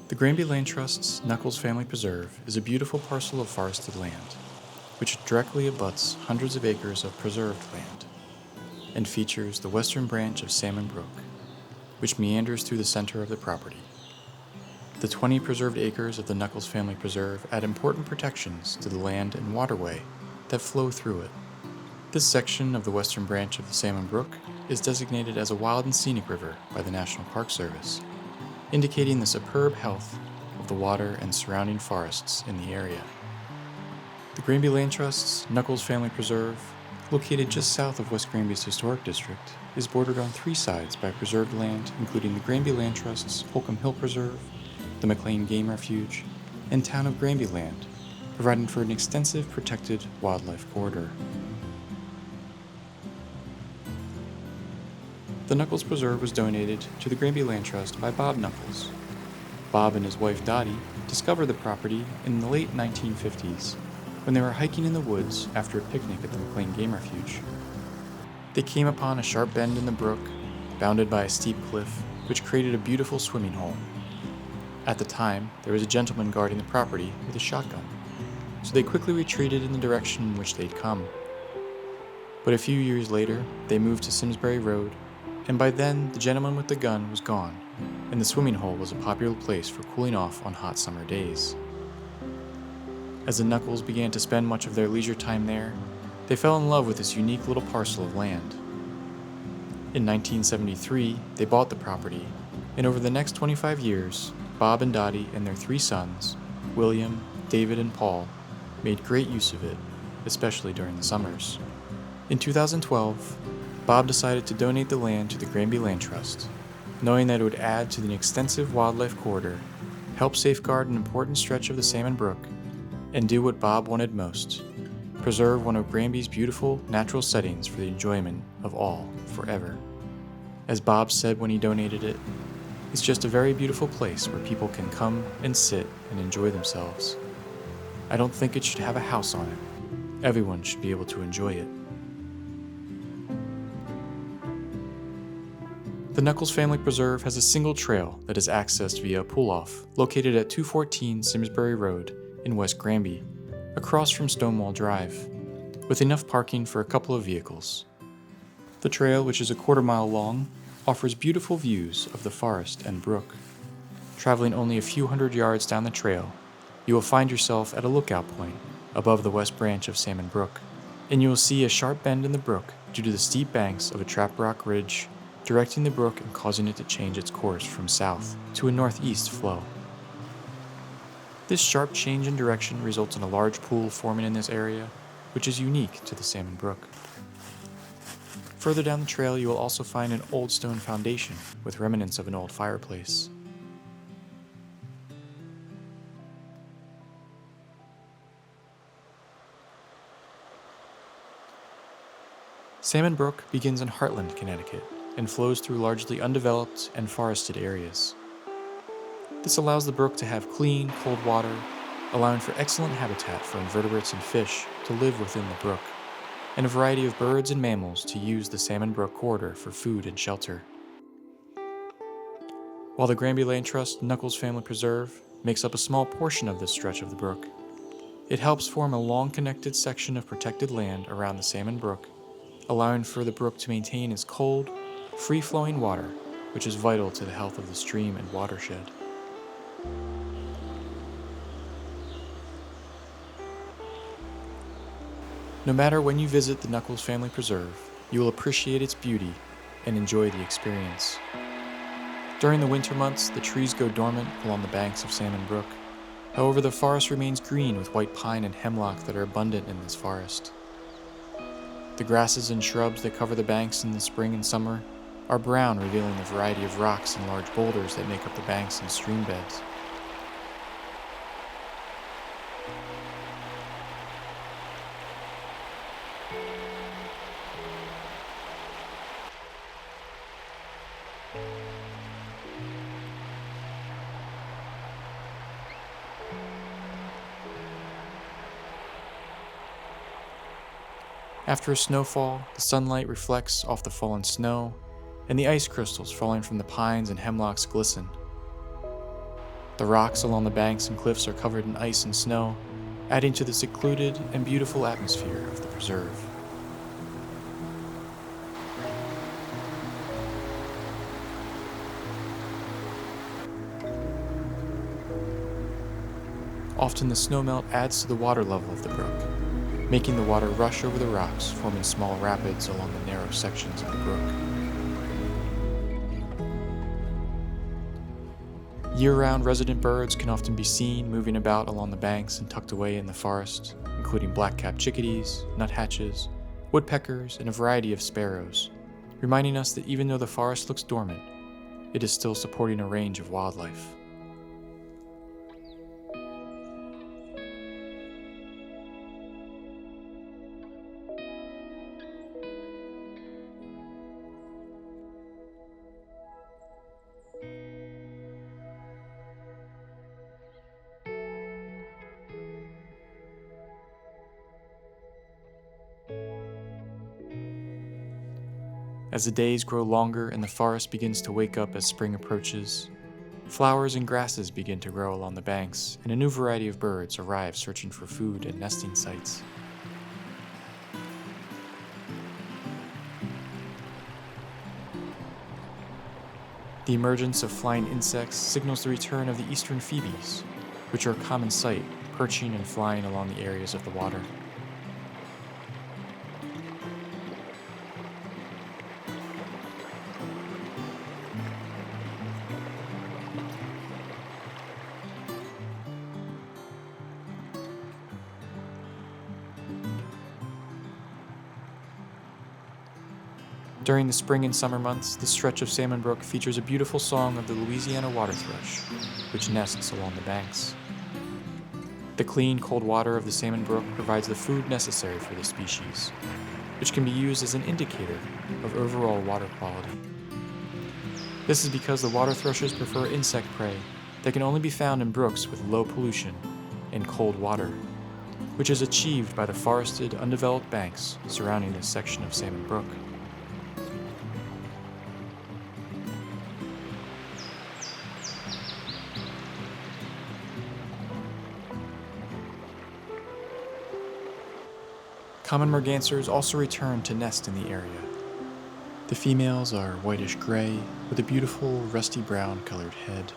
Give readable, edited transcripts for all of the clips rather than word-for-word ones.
The Granby Land Trust's Nuckols Family Preserve is a beautiful parcel of forested land, which directly abuts hundreds of acres of preserved land, and features the western branch of Salmon Brook, which meanders through the center of the property. The 20 preserved acres of the Nuckols Family Preserve add important protections to the land and waterway that flow through it. This section of the western branch of the Salmon Brook is designated as a wild and scenic river by the National Park Service, indicating the superb health of the water and surrounding forests in the area. The Granby Land Trust's Nuckols Family Preserve, located just south of West Granby's historic district, is bordered on 3 sides by preserved land, including the Granby Land Trust's Holcomb Hill Preserve, the McLean Game Refuge, and Town of Granby Land, providing for an extensive protected wildlife corridor. The Nuckols Preserve was donated to the Granby Land Trust by Bob Nuckols. Bob and his wife Dottie discovered the property in the late 1950s when they were hiking in the woods after a picnic at the McLean Game Refuge. They came upon a sharp bend in the brook, bounded by a steep cliff, which created a beautiful swimming hole. At the time, there was a gentleman guarding the property with a shotgun, so they quickly retreated in the direction in which they'd come. But a few years later, they moved to Simsbury Road, and by then the gentleman with the gun was gone, and the swimming hole was a popular place for cooling off on hot summer days. As the Nuckols began to spend much of their leisure time there, they fell in love with this unique little parcel of land. In 1973, they bought the property, and over the next 25 years, Bob and Dottie and their 3 sons, William, David, and Paul, made great use of it, especially during the summers. In 2012, Bob decided to donate the land to the Granby Land Trust, knowing that it would add to the extensive wildlife corridor, help safeguard an important stretch of the Salmon Brook, and do what Bob wanted most: preserve one of Granby's beautiful natural settings for the enjoyment of all forever. As Bob said when he donated it, it's just a very beautiful place where people can come and sit and enjoy themselves. I don't think it should have a house on it. Everyone should be able to enjoy it. The Nuckols Family Preserve has a single trail that is accessed via a pull-off located at 214 Simsbury Road in West Granby, across from Stonewall Drive, with enough parking for a couple of vehicles. The trail, which is a quarter-mile long, offers beautiful views of the forest and brook. Traveling only a few hundred yards down the trail, you will find yourself at a lookout point above the west branch of Salmon Brook, and you will see a sharp bend in the brook due to the steep banks of a trap rock ridge directing the brook and causing it to change its course from south to a northeast flow. This sharp change in direction results in a large pool forming in this area, which is unique to the Salmon Brook. Further down the trail, you will also find an old stone foundation with remnants of an old fireplace. Salmon Brook begins in Hartland, Connecticut, and flows through largely undeveloped and forested areas. This allows the brook to have clean, cold water, allowing for excellent habitat for invertebrates and fish to live within the brook, and a variety of birds and mammals to use the Salmon Brook corridor for food and shelter. While the Granby Land Trust Nuckols Family Preserve makes up a small portion of this stretch of the brook, it helps form a long connected section of protected land around the Salmon Brook, allowing for the brook to maintain its cold, free-flowing water, which is vital to the health of the stream and watershed. No matter when you visit the Nuckols Family Preserve, you will appreciate its beauty and enjoy the experience. During the winter months, the trees go dormant along the banks of Salmon Brook. However, the forest remains green with white pine and hemlock that are abundant in this forest. The grasses and shrubs that cover the banks in the spring and summer are brown, revealing the variety of rocks and large boulders that make up the banks and stream beds. After a snowfall, the sunlight reflects off the fallen snow, and the ice crystals falling from the pines and hemlocks glisten. The rocks along the banks and cliffs are covered in ice and snow, adding to the secluded and beautiful atmosphere of the preserve. Often the snowmelt adds to the water level of the brook, making the water rush over the rocks, forming small rapids along the narrow sections of the brook. Year-round resident birds can often be seen moving about along the banks and tucked away in the forest, including black-capped chickadees, nuthatches, woodpeckers, and a variety of sparrows, reminding us that even though the forest looks dormant, it is still supporting a range of wildlife. As the days grow longer and the forest begins to wake up as spring approaches, flowers and grasses begin to grow along the banks, and a new variety of birds arrive searching for food and nesting sites. The emergence of flying insects signals the return of the eastern phoebes, which are a common sight, perching and flying along the areas of the water. During the spring and summer months, this stretch of Salmon Brook features a beautiful song of the Louisiana water thrush, which nests along the banks. The clean, cold water of the Salmon Brook provides the food necessary for the species, which can be used as an indicator of overall water quality. This is because the water thrushes prefer insect prey that can only be found in brooks with low pollution and cold water, which is achieved by the forested, undeveloped banks surrounding this section of Salmon Brook. Common mergansers also return to nest in the area. The females are whitish-gray with a beautiful rusty brown colored head,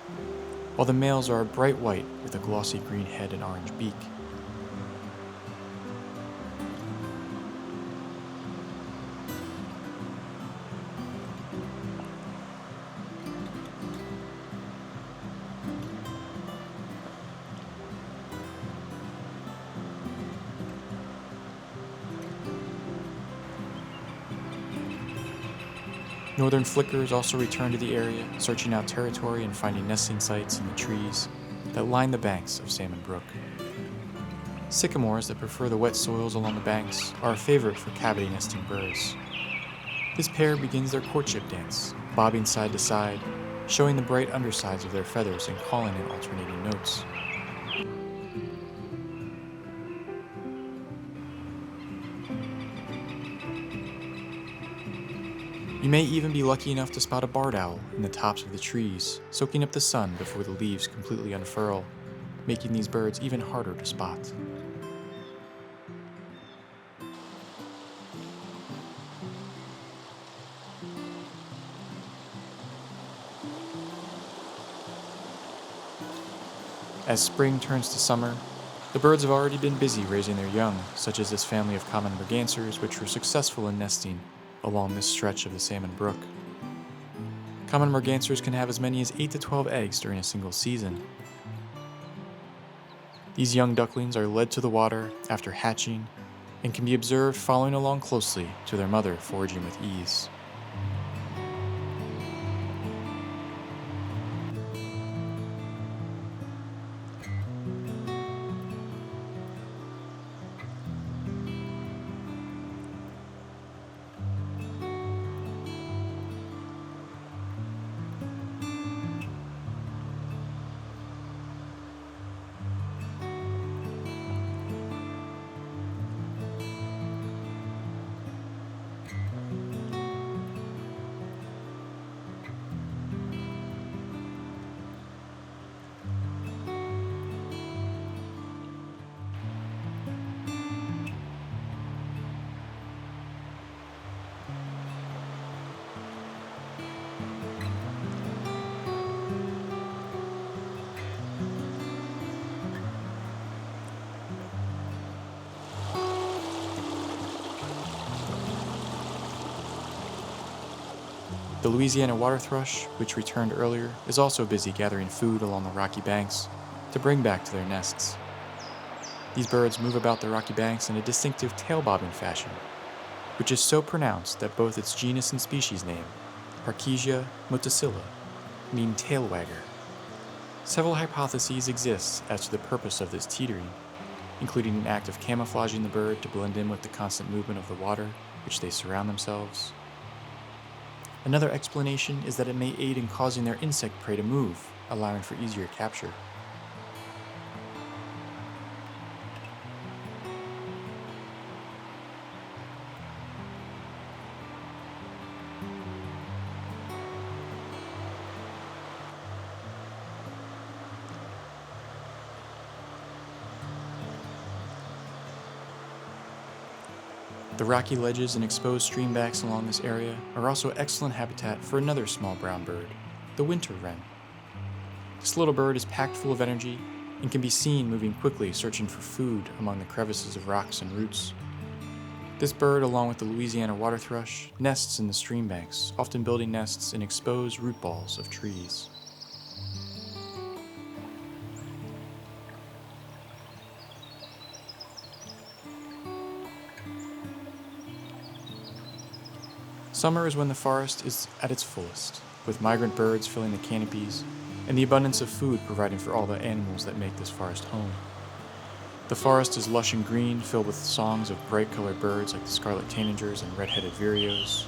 while the males are bright white with a glossy green head and orange beak. Northern flickers also return to the area, searching out territory and finding nesting sites in the trees that line the banks of Salmon Brook. Sycamores that prefer the wet soils along the banks are a favorite for cavity nesting birds. This pair begins their courtship dance, bobbing side to side, showing the bright undersides of their feathers and calling in alternating notes. You may even be lucky enough to spot a barred owl in the tops of the trees, soaking up the sun before the leaves completely unfurl, making these birds even harder to spot. As spring turns to summer, the birds have already been busy raising their young, such as this family of common mergansers which were successful in nesting along this stretch of the Salmon Brook. Common mergansers can have as many as 8 to 12 eggs during a single season. These young ducklings are led to the water after hatching and can be observed following along closely to their mother foraging with ease. The Louisiana water thrush, which returned earlier, is also busy gathering food along the rocky banks to bring back to their nests. These birds move about the rocky banks in a distinctive tail-bobbing fashion, which is so pronounced that both its genus and species name, Parkesia motacilla, mean tail wagger. Several hypotheses exist as to the purpose of this teetering, including an act of camouflaging the bird to blend in with the constant movement of the water which they surround themselves. Another explanation is that it may aid in causing their insect prey to move, allowing for easier capture. The rocky ledges and exposed streambanks along this area are also excellent habitat for another small brown bird, the winter wren. This little bird is packed full of energy and can be seen moving quickly searching for food among the crevices of rocks and roots. This bird, along with the Louisiana water thrush, nests in the streambanks, often building nests in exposed root balls of trees. Summer is when the forest is at its fullest, with migrant birds filling the canopies and the abundance of food providing for all the animals that make this forest home. The forest is lush and green, filled with songs of bright-colored birds like the scarlet tanagers and red-headed vireos.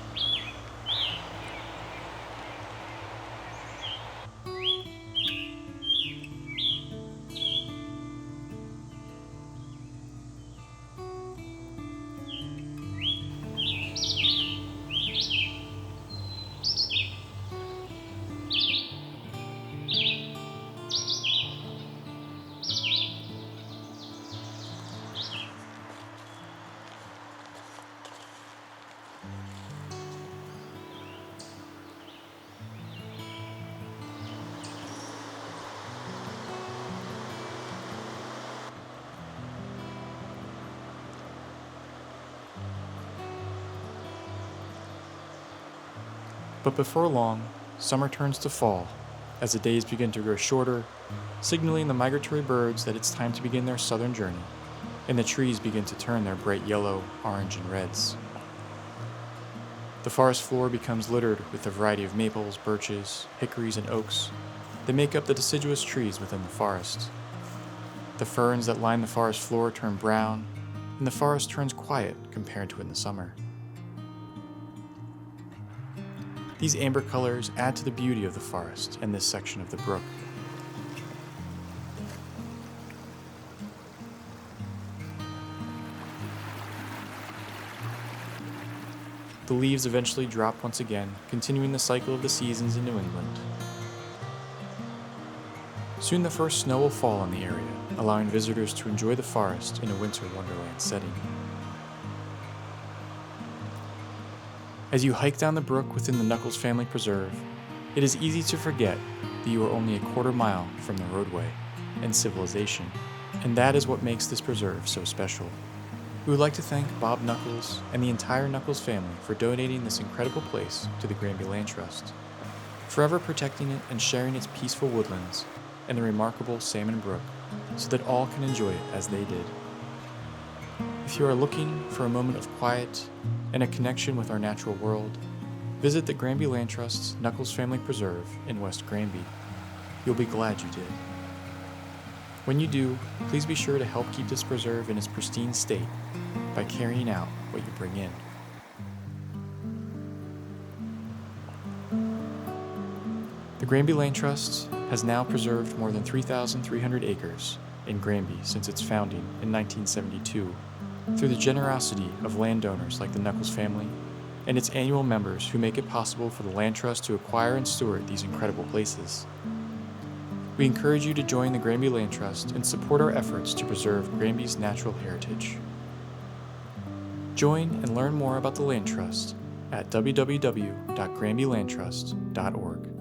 But before long, summer turns to fall as the days begin to grow shorter, signaling the migratory birds that it's time to begin their southern journey, and the trees begin to turn their bright yellow, orange, and reds. The forest floor becomes littered with a variety of maples, birches, hickories, and oaks that make up the deciduous trees within the forest. The ferns that line the forest floor turn brown, and the forest turns quiet compared to in the summer. These amber colors add to the beauty of the forest and this section of the brook. The leaves eventually drop once again, continuing the cycle of the seasons in New England. Soon the first snow will fall in the area, allowing visitors to enjoy the forest in a winter wonderland setting. As you hike down the brook within the Nuckols Family Preserve, it is easy to forget that you are only a quarter mile from the roadway and civilization, and that is what makes this preserve so special. We would like to thank Bob Nuckols and the entire Nuckols family for donating this incredible place to the Granby Land Trust, forever protecting it and sharing its peaceful woodlands and the remarkable Salmon Brook so that all can enjoy it as they did. If you are looking for a moment of quiet and a connection with our natural world, visit the Granby Land Trust's Nuckols Family Preserve in West Granby. You'll be glad you did. When you do, please be sure to help keep this preserve in its pristine state by carrying out what you bring in. The Granby Land Trust has now preserved more than 3,300 acres in Granby since its founding in 1972 through the generosity of landowners like the Nuckols family and its annual members who make it possible for the Land Trust to acquire and steward these incredible places. We encourage you to join the Granby Land Trust and support our efforts to preserve Granby's natural heritage. Join and learn more about the Land Trust at www.granbylandtrust.org.